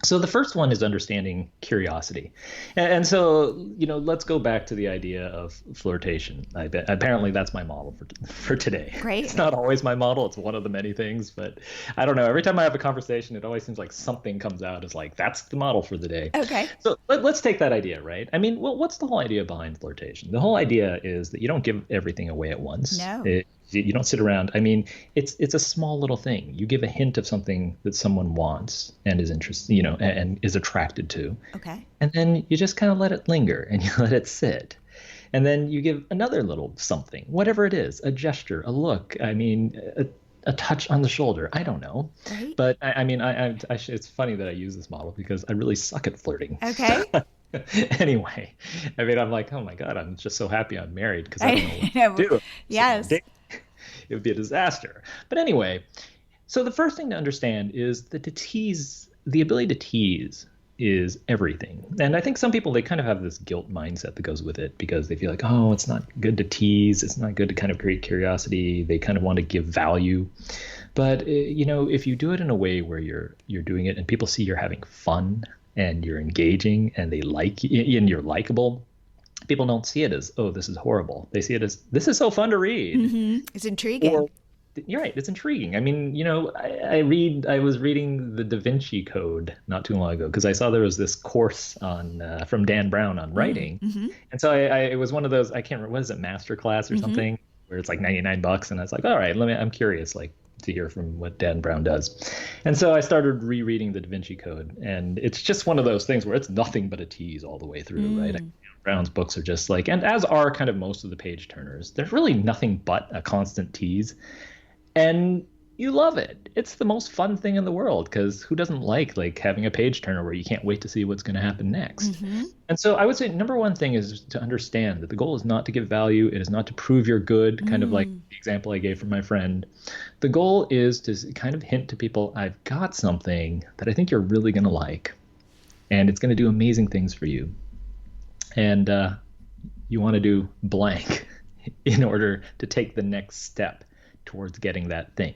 Speaker 3: So the first one is understanding curiosity. And so, let's go back to the idea of flirtation. Apparently that's my model for today.
Speaker 2: Great.
Speaker 3: It's not always my model. It's one of the many things, but I don't know. Every time I have a conversation, it always seems like something comes out as like, that's the model for the day.
Speaker 2: Okay.
Speaker 3: So let's take that idea, right? I mean, what's the whole idea behind flirtation? The whole idea is that you don't give everything away at once.
Speaker 2: No.
Speaker 3: You don't sit around. I mean, it's a small little thing. You give a hint of something that someone wants and is interested, and is attracted to.
Speaker 2: Okay.
Speaker 3: And then you just kind of let it linger and you let it sit. And then you give another little something, whatever it is, a gesture, a look. I mean, a touch on the shoulder. I don't know.
Speaker 2: Right.
Speaker 3: But I mean, it's funny that I use this model because I really suck at flirting.
Speaker 2: Okay.
Speaker 3: Anyway, I mean, I'm like, oh my God, I'm just so happy I'm married because I don't know what to do.
Speaker 2: Yes.
Speaker 3: So it would be a disaster. But anyway, so the first thing to understand is that the ability to tease is everything. And I think some people, they kind of have this guilt mindset that goes with it because they feel like, oh, it's not good to tease. It's not good to kind of create curiosity. They kind of want to give value. But, if you do it in a way where you're doing it and people see you're having fun and you're engaging and they like you and you're likable, people don't see it as, oh, this is horrible. They see it as, this is so fun to read.
Speaker 2: Mm-hmm. It's intriguing.
Speaker 3: You're right. It's intriguing. I mean, I was reading the Da Vinci Code not too long ago because I saw there was this course from Dan Brown on writing.
Speaker 2: Mm-hmm.
Speaker 3: And so it was one of those, I can't remember, what is it, masterclass or something, where it's like $99. And I was like, all right, I'm curious, to hear from what Dan Brown does. And so I started rereading the Da Vinci Code, and it's just one of those things where it's nothing but a tease all the way through, right? Brown's books are just like, and as are kind of most of the page turners, there's really nothing but a constant tease. And you love it. It's the most fun thing in the world because who doesn't like having a page turner where you can't wait to see what's going to happen next? Mm-hmm. And so I would say number one thing is to understand that the goal is not to give value. It is not to prove you're good, kind of like the example I gave from my friend. The goal is to kind of hint to people, I've got something that I think you're really going to like, and it's going to do amazing things for you. And you want to do blank in order to take the next step towards getting that thing.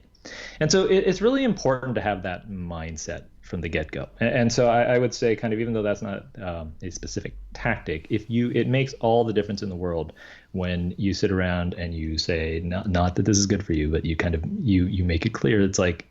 Speaker 3: And so it's really important to have that mindset from the get-go. And so I would say, kind of, even though that's not a specific tactic, it makes all the difference in the world when you sit around and you say, not that this is good for you, but you kind of, you make it clear. It's like,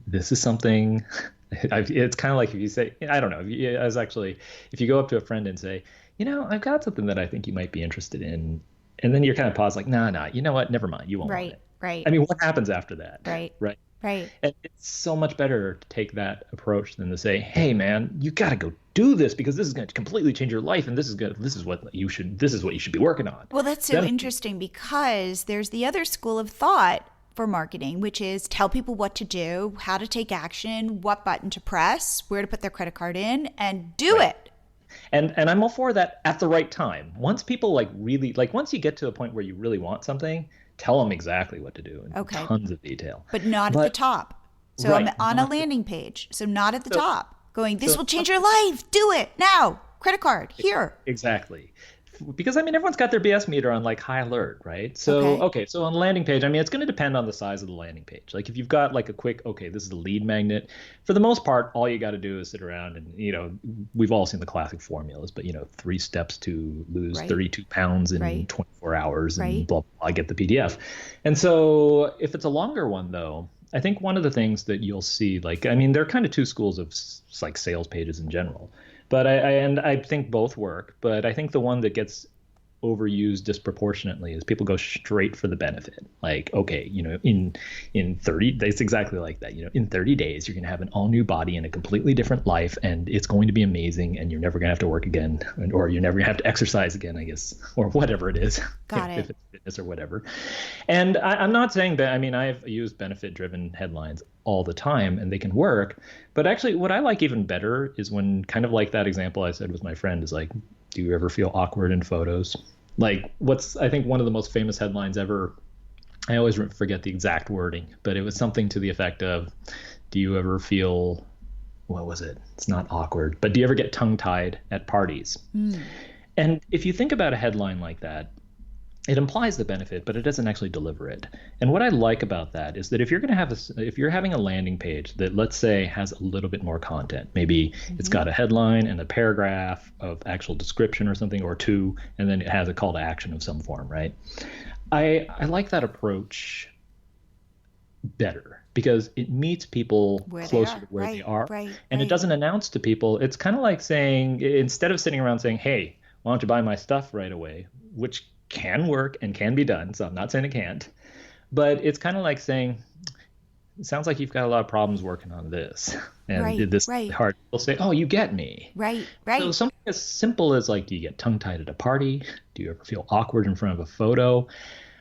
Speaker 3: this is something. It's kind of like if you say, I don't know, if you go up to a friend and say, I've got something that I think you might be interested in. And then you're kind of paused like, nah, you know what? Never mind. You won't want
Speaker 2: Right.
Speaker 3: it.
Speaker 2: Right.
Speaker 3: I mean, what happens after that?
Speaker 2: Right.
Speaker 3: Right.
Speaker 2: Right.
Speaker 3: And it's so much better to take that approach than to say, hey, man, you got to go do this because this is going to completely change your life. And this is what you should be working on.
Speaker 2: Well, that's so interesting because there's the other school of thought for marketing, which is tell people what to do, how to take action, what button to press, where to put their credit card in, and do it.
Speaker 3: And I'm all for that at the right time. Once people once you get to a point where you really want something, tell them exactly what to do in tons of detail.
Speaker 2: But not at the top. So
Speaker 3: right,
Speaker 2: I'm on a landing page. So not at the top. Going, this will change your life. Do it now. Credit card here.
Speaker 3: Exactly. Because, I mean, everyone's got their BS meter on like high alert, right? So, so on the landing page, I mean, it's going to depend on the size of the landing page. Like if you've got like a quick, this is a lead magnet. For the most part, all you got to do is sit around and, we've all seen the classic formulas, but, 3 steps to lose 32 pounds in 24 hours and blah, blah, get the PDF. And so if it's a longer one, though, I think one of the things that you'll see, there are kind of two schools of like sales pages in general. But I think both work. But I think the one that gets overused disproportionately is people go straight for the benefit. Like, in 30 days, exactly like that. In 30 days, you're going to have an all new body and a completely different life, and it's going to be amazing, and you're never going to have to work again, or you're never going to have to exercise again, I guess, or whatever it is.
Speaker 2: Got it.
Speaker 3: If it's fitness or whatever. And I'm not saying that. I mean, I've used benefit-driven headlines all the time and they can work. But actually what I like even better is when, kind of like that example I said with my friend, is like, do you ever feel awkward in photos? Like I think one of the most famous headlines ever, I always forget the exact wording, but it was something to the effect of, do you ever feel, what was it? It's not awkward, but do you ever get tongue-tied at parties? And if you think about a headline like that, it implies the benefit, but it doesn't actually deliver it. And what I like about that is that if you're having a landing page that, let's say, has a little bit more content, maybe it's got a headline and a paragraph of actual description or something, or two, and then it has a call to action of some form, right? I like that approach better because it meets people closer to where they are. And it doesn't announce to people. It's kind of like saying, instead of sitting around saying, hey, why don't you buy my stuff right away, which can work and can be done. So I'm not saying it can't, but it's kind of like saying, it sounds like you've got a lot of problems working on this. And this hard. People say, oh, you get me. Right. So something as simple as like, do you get tongue-tied at a party? Do you ever feel awkward in front of a photo?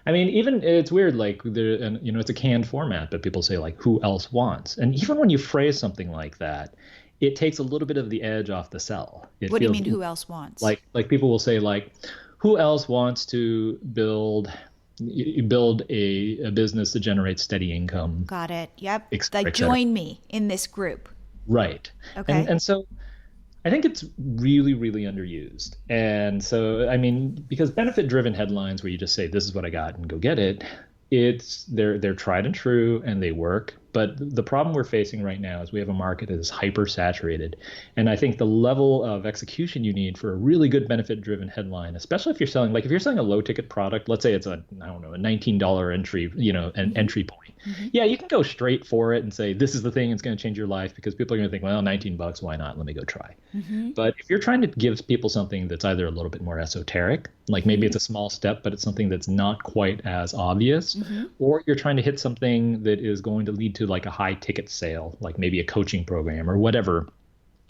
Speaker 3: I mean, even it's weird, like it's a canned format, but people say like, who else wants? And even when you phrase something like that, it takes a little bit of the edge off the sell.
Speaker 2: What do you mean, who else wants?
Speaker 3: Like people will say like, who else wants to build a business that generates steady income?
Speaker 2: Got it. Yep. Like join me in this group.
Speaker 3: Right. Okay. And so I think it's really, really underused. And so, I mean, because benefit-driven headlines where you just say, this is what I got and go get it, they're tried and true and they work. But the problem we're facing right now is we have a market that is hyper saturated. And I think the level of execution you need for a really good benefit-driven headline, especially if you're selling a low-ticket product, let's say it's a $19 entry, an entry point. Yeah, you can go straight for it and say, this is the thing that's going to change your life, because people are going to think, well, $19, why not? Let me go try. But if you're trying to give people something that's either a little bit more esoteric, like maybe it's a small step, but it's something that's not quite as obvious, or you're trying to hit something that is going to lead to like a high ticket sale, like maybe a coaching program or whatever,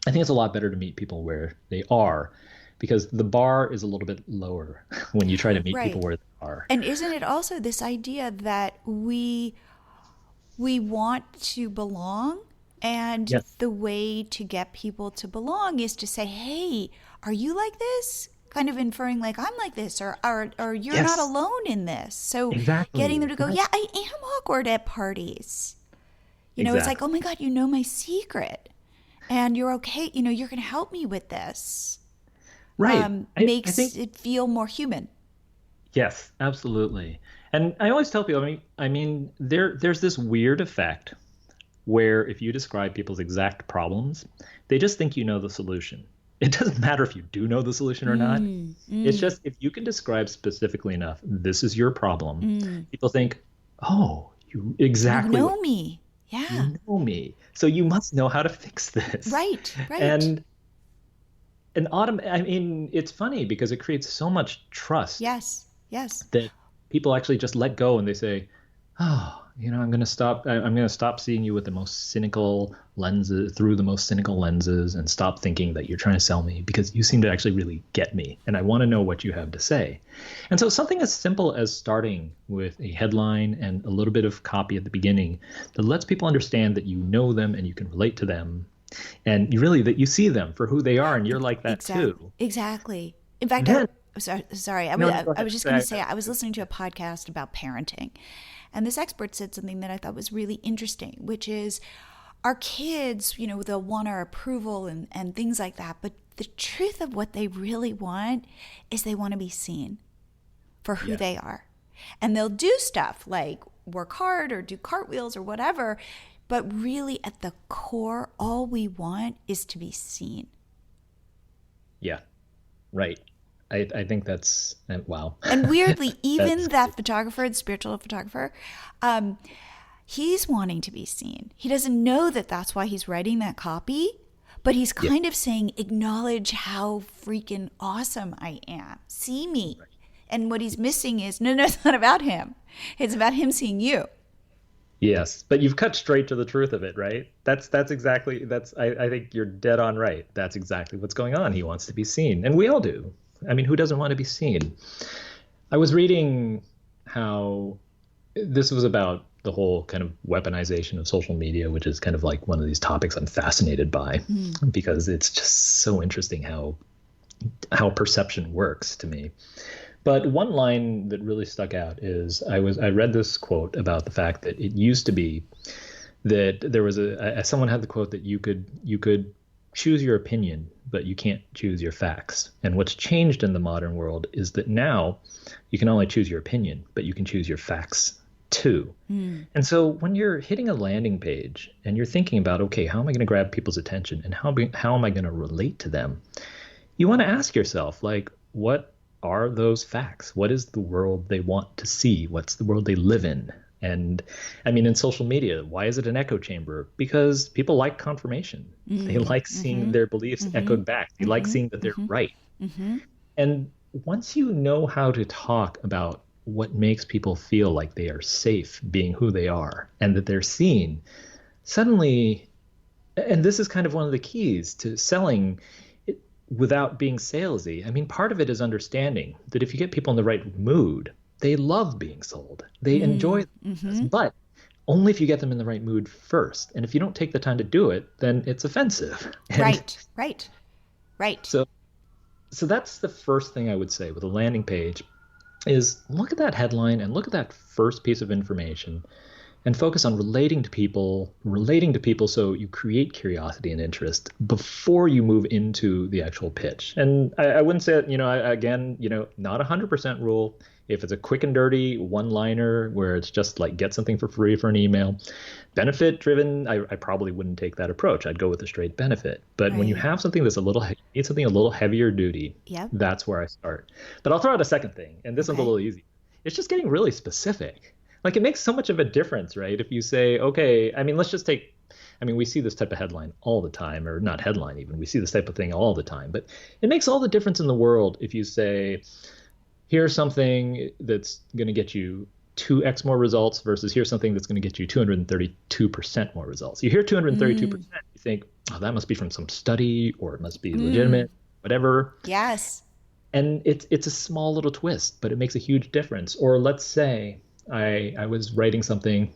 Speaker 3: I think it's a lot better to meet people where they are, because the bar is a little bit lower when you try to meet people where they are.
Speaker 2: And isn't it also this idea that we want to belong, and the way to get people to belong is to say, hey, are you like this? Kind of inferring like I'm like this, or you're not alone in this. So getting them to go, yeah, I am awkward at parties. It's like, oh my God, you know my secret, and you're okay. You're going to help me with this.
Speaker 3: Right.
Speaker 2: Makes it feel more human.
Speaker 3: Yes, absolutely. And I always tell people, I mean, there's this weird effect where if you describe people's exact problems, they just think you know the solution. It doesn't matter if you do know the solution or not. It's just, if you can describe specifically enough, this is your problem, people think, oh, you exactly
Speaker 2: know me. Yeah.
Speaker 3: You know me. So you must know how to fix this.
Speaker 2: Right.
Speaker 3: And it's funny because it creates so much trust.
Speaker 2: Yes. Yes.
Speaker 3: that people actually just let go and they say, oh, I'm going to stop. I'm going to stop seeing you with the most cynical lenses, through the most cynical lenses, and stop thinking that you're trying to sell me, because you seem to actually really get me. And I want to know what you have to say. And so something as simple as starting with a headline and a little bit of copy at the beginning that lets people understand that you know them and you can relate to them. And that you see them for who they are, and you're like that too.
Speaker 2: Exactly. In fact,
Speaker 3: Then,
Speaker 2: sorry, I was just going to say, I was listening to a podcast about parenting, and this expert said something that I thought was really interesting, which is our kids, they'll want our approval and things like that. But the truth of what they really want is they want to be seen for who they are. And they'll do stuff like work hard or do cartwheels or whatever. But really at the core, all we want is to be seen.
Speaker 3: Yeah, right. I think that's, wow.
Speaker 2: And weirdly, even that photographer, the spiritual photographer, he's wanting to be seen. He doesn't know that that's why he's writing that copy, but he's kind of saying, acknowledge how freaking awesome I am. See me. Right. And what he's missing is, no, it's not about him. It's about him seeing you.
Speaker 3: Yes, but you've cut straight to the truth of it, right? That's exactly, I think you're dead on right. That's exactly what's going on. He wants to be seen, and we all do. I mean, who doesn't want to be seen? I was reading how this was about the whole kind of weaponization of social media, which is kind of like one of these topics I'm fascinated by because it's just so interesting how perception works to me. But one line that really stuck out is I read this quote about the fact that it used to be that there was someone had the quote that you could choose your opinion, but you can't choose your facts. And what's changed in the modern world is that now you can only choose your opinion, but you can choose your facts too. And so when you're hitting a landing page and you're thinking about, okay, how am I going to grab people's attention and how am I going to relate to them? You want to ask yourself, like, what are those facts? What is the world they want to see? What's the world they live in? And I mean, in social media, why is it an echo chamber? Because people like confirmation. They like seeing their beliefs echoed back. They like seeing that they're right. And once you know how to talk about what makes people feel like they are safe being who they are and that they're seen, suddenly, and this is kind of one of the keys to selling without being salesy. I mean, part of it is understanding that if you get people in the right mood, they love being sold. They enjoy this, but only if you get them in the right mood first. And if you don't take the time to do it, then it's offensive.
Speaker 2: Right.
Speaker 3: So that's the first thing I would say with a landing page is look at that headline and look at that first piece of information and focus on relating to people so you create curiosity and interest before you move into the actual pitch. And I wouldn't say, not 100% rule. If it's a quick and dirty one-liner where it's just like get something for free for an email, benefit driven, I probably wouldn't take that approach. I'd go with a straight benefit. But when you have something that's a little heavier duty, that's where I start. But I'll throw out a second thing, and this one's a little easy. It's just getting really specific. Like, it makes so much of a difference, right? If you say, okay, I mean, we see this type of headline all the time, or not headline even, we see this type of thing all the time, but it makes all the difference in the world if you say, here's something that's going to get you 2x more results versus here's something that's going to get you 232% more results. You hear 232%, you think, oh, that must be from some study, or it must be legitimate, whatever.
Speaker 2: Yes.
Speaker 3: And it's a small little twist, but it makes a huge difference. Or let's say I was writing something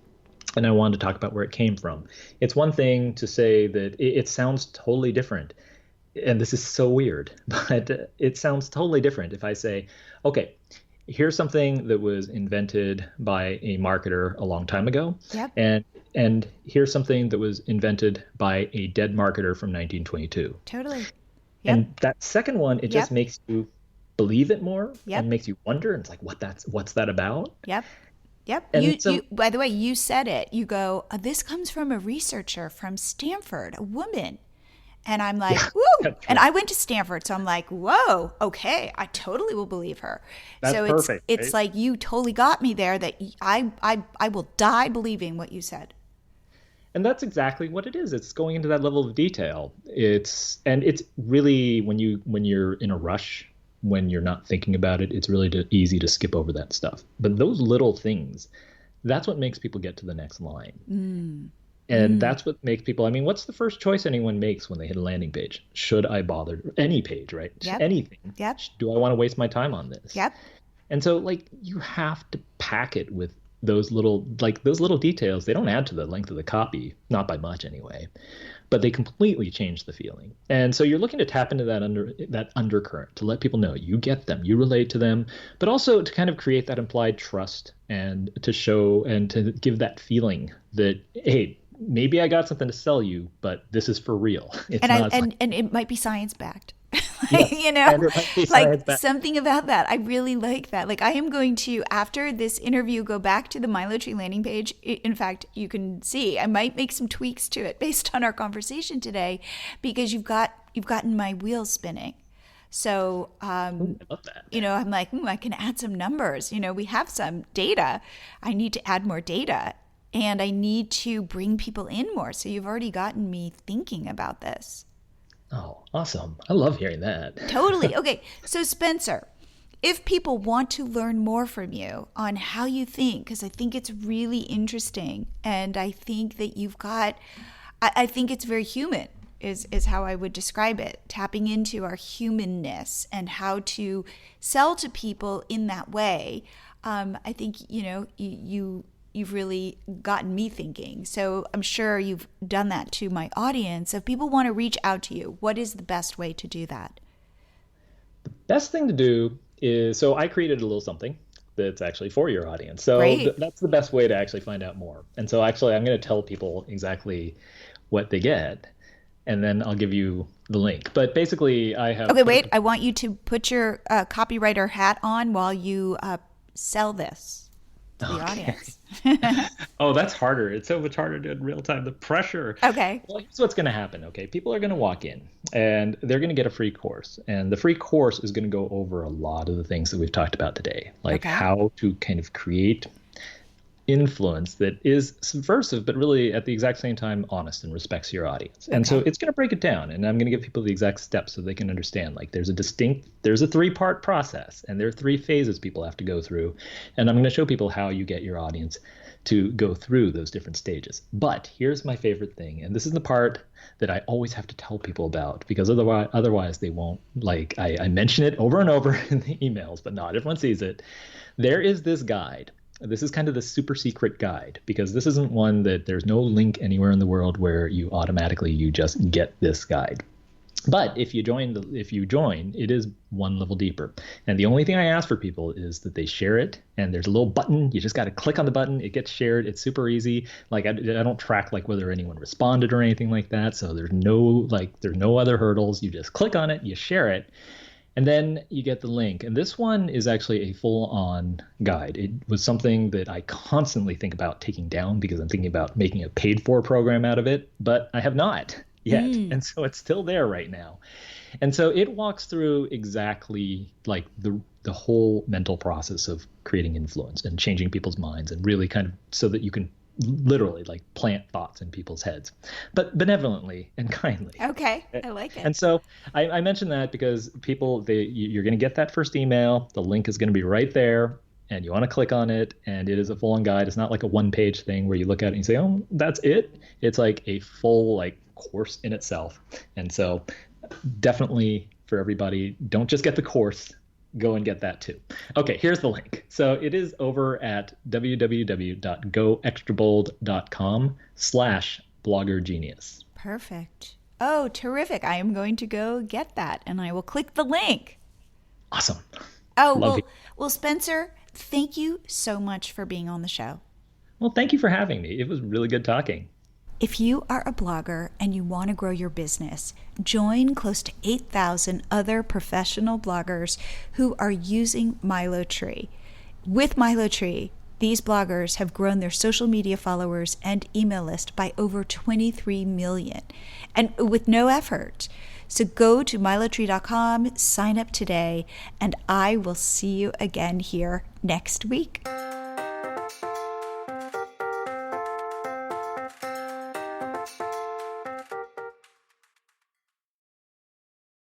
Speaker 3: and I wanted to talk about where it came from. It's one thing to say that it sounds totally different. And this is so weird, but it sounds totally different if I say, okay, here's something that was invented by a marketer a long time ago.
Speaker 2: Yep.
Speaker 3: And here's something that was invented by a dead marketer from 1922.
Speaker 2: Totally. Yep.
Speaker 3: And that second one, it just makes you believe it more and makes you wonder. And it's like, what's that about?
Speaker 2: Yep.
Speaker 3: And
Speaker 2: you, by the way, you said it. You go, this comes from a researcher from Stanford, a woman. And I'm like, woo. And I went to Stanford. So I'm like, whoa, okay, I totally will believe her.
Speaker 3: That's
Speaker 2: so
Speaker 3: perfect,
Speaker 2: it's like you totally got me there, that I will die believing what you said.
Speaker 3: And that's exactly what it is. It's going into that level of detail. It's really when you're in a rush, when you're not thinking about it, it's really easy to skip over that stuff. But those little things, that's what makes people get to the next line. And that's what makes people, I mean, what's the first choice anyone makes when they hit a landing page? Should I bother? Any page, right?
Speaker 2: Yep.
Speaker 3: Anything.
Speaker 2: Yep.
Speaker 3: Do I want to waste my time on this?
Speaker 2: Yep.
Speaker 3: And so like you have to pack it with those little details. They don't add to the length of the copy, not by much anyway, but they completely change the feeling. And so you're looking to tap into that undercurrent to let people know you get them, you relate to them, but also to kind of create that implied trust and to show and to give that feeling that, hey, maybe I got something to sell you, but this is for real. It's
Speaker 2: and it might be science backed.
Speaker 3: Yes,
Speaker 2: you know, like
Speaker 3: something
Speaker 2: about that. I really like that. Like I am going to, after this interview, go back to the Milo Tree landing page. In fact, you can see I might make some tweaks to it based on our conversation today, because you've gotten my wheels spinning. So,
Speaker 3: I love that.
Speaker 2: You know, I'm like, I can add some numbers. You know, we have some data. I need to add more data. And I need to bring people in more. So you've already gotten me thinking about this.
Speaker 3: Oh, awesome. I love hearing that.
Speaker 2: Totally. Okay. So Spencer, if people want to learn more from you on how you think, because I think it's really interesting. And I think that I think it's very human is how I would describe it. Tapping into our humanness and how to sell to people in that way. I think, you know, you've really gotten me thinking. So I'm sure you've done that to my audience. If people want to reach out to you, what is the best way to do that?
Speaker 3: The best thing to do is, so I created a little something that's actually for your audience. So that's the best way to actually find out more. And so actually I'm going to tell people exactly what they get, and then I'll give you the link. But basically I have... Okay,
Speaker 2: wait. I want you to put your copywriter hat on while you sell this to the audience.
Speaker 3: Oh, that's harder. It's so much harder to do in real time. The pressure.
Speaker 2: Okay.
Speaker 3: Well, here's what's going to happen. Okay. People are going to walk in and they're going to get a free course. And the free course is going to go over a lot of the things that we've talked about today, like how to kind of create influence that is subversive, but really at the exact same time honest and respects your audience. And so it's going to break it down, and I'm going to give people the exact steps so they can understand, like there's a 3-part process, and there are 3 phases people have to go through. And I'm going to show people how you get your audience to go through those different stages. But here's my favorite thing, and this is the part that I always have to tell people about, because otherwise they won't, like I mention it over and over in the emails, but not everyone sees it. There is this guide. This is kind of the super secret guide, because this isn't one that there's no link anywhere in the world where you just get this guide. But if you join, it is one level deeper. And the only thing I ask for people is that they share it. And there's a little button. You just got to click on the button. It gets shared. It's super easy. Like I don't track like whether anyone responded or anything like that. So there's no other hurdles. You just click on it, you share it, and then you get the link. And this one is actually a full-on guide. It was something that I constantly think about taking down, because I'm thinking about making a paid-for program out of it, but I have not yet. And so it's still there right now. And so it walks through exactly like the whole mental process of creating influence and changing people's minds, and really kind of so that you can literally like plant thoughts in people's heads, but benevolently and kindly.
Speaker 2: Okay, I like it.
Speaker 3: And so I mentioned that because you're going to get that first email. The link is going to be right there, and you want to click on it. And it is a full-on guide. It's not like a one-page thing where you look at it and you say, "Oh, that's it." It's like a full like course in itself. And so definitely for everybody, don't just get the course. Go and get that too. Okay, here's the link. So it is over at www.goextrabold.com/bloggergenius.
Speaker 2: Perfect. Oh, terrific. I am going to go get that, and I will click the link.
Speaker 3: Awesome.
Speaker 2: Oh, well, Spencer, thank you so much for being on the show.
Speaker 3: Well, thank you for having me. It was really good talking.
Speaker 2: If you are a blogger and you want to grow your business, join close to 8,000 other professional bloggers who are using Milo Tree. With Milo Tree, these bloggers have grown their social media followers and email list by over 23 million, and with no effort. So go to milotree.com, sign up today, and I will see you again here next week.